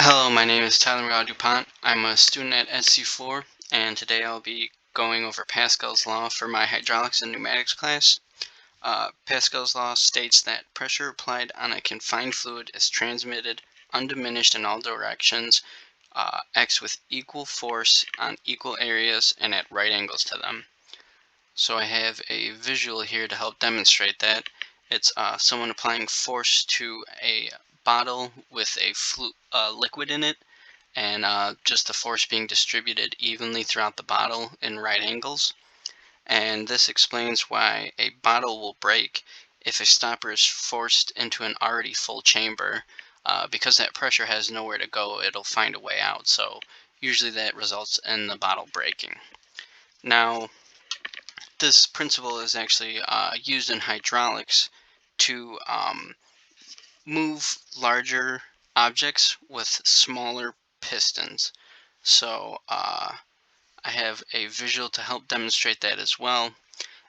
Hello, my name is Tyler McGaugh-DuPont. I'm a student at SC4, and today I'll be going over Pascal's law for my hydraulics and pneumatics class. Pascal's law states that pressure applied on a confined fluid is transmitted undiminished in all directions, acts with equal force on equal areas and at right angles to them. So I have a visual here to help demonstrate that. It's someone applying force to a bottle with a liquid in it, and just the force being distributed evenly throughout the bottle in right angles. And this explains why a bottle will break if a stopper is forced into an already full chamber. Because that pressure has nowhere to go, it'll find a way out. So usually that results in the bottle breaking. Now, this principle is actually used in hydraulics to move larger objects with smaller pistons. So I have a visual to help demonstrate that as well.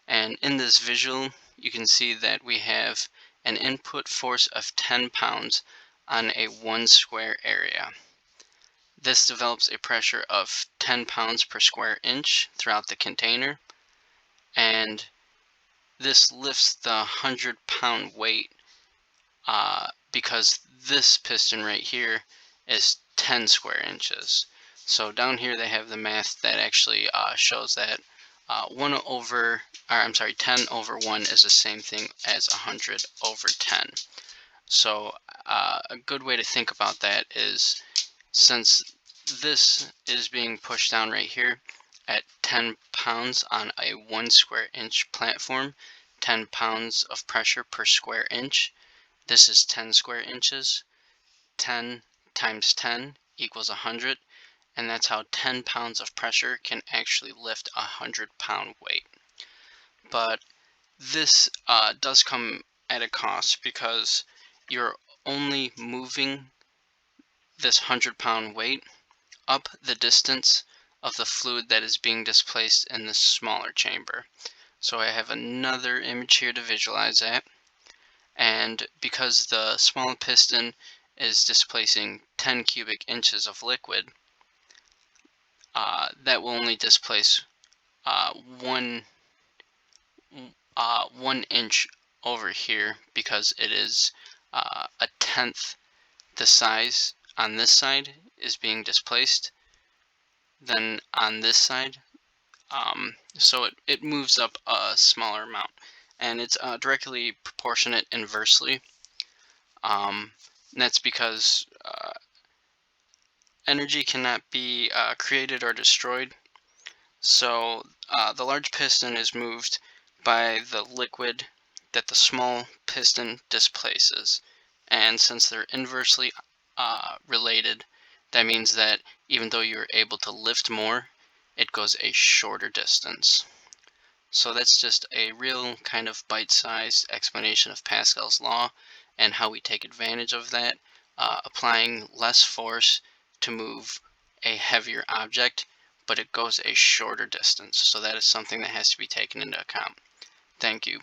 And in this visual, you can see that we have an input force of 10 pounds on a 1 square area. This develops a pressure of 10 pounds per square inch throughout the container, and this lifts the 100-pound weight because this piston right here is 10 square inches. So down here they have the math that actually shows that 10 over 1 is the same thing as 100 over 10. So a good way to think about that is, since this is being pushed down right here at 10 pounds on a 1 square inch platform, 10 pounds of pressure per square inch, this is 10 square inches. 10 times 10 equals 100, and that's how 10 pounds of pressure can actually lift a 100-pound weight. But this does come at a cost, because you're only moving this 100-pound weight up the distance of the fluid that is being displaced in this smaller chamber. So I have another image here to visualize that. And because the small piston is displacing 10 cubic inches of liquid, that will only displace one 1 inch over here, because it is a tenth the size on this side is being displaced than on this side. So it moves up a smaller amount, and it's directly proportionate inversely. And that's because energy cannot be created or destroyed. So the large piston is moved by the liquid that the small piston displaces. And since they're inversely related, that means that even though you're able to lift more, it goes a shorter distance. So that's just a real kind of bite-sized explanation of Pascal's law and how we take advantage of that, applying less force to move a heavier object, but it goes a shorter distance. So that is something that has to be taken into account. Thank you.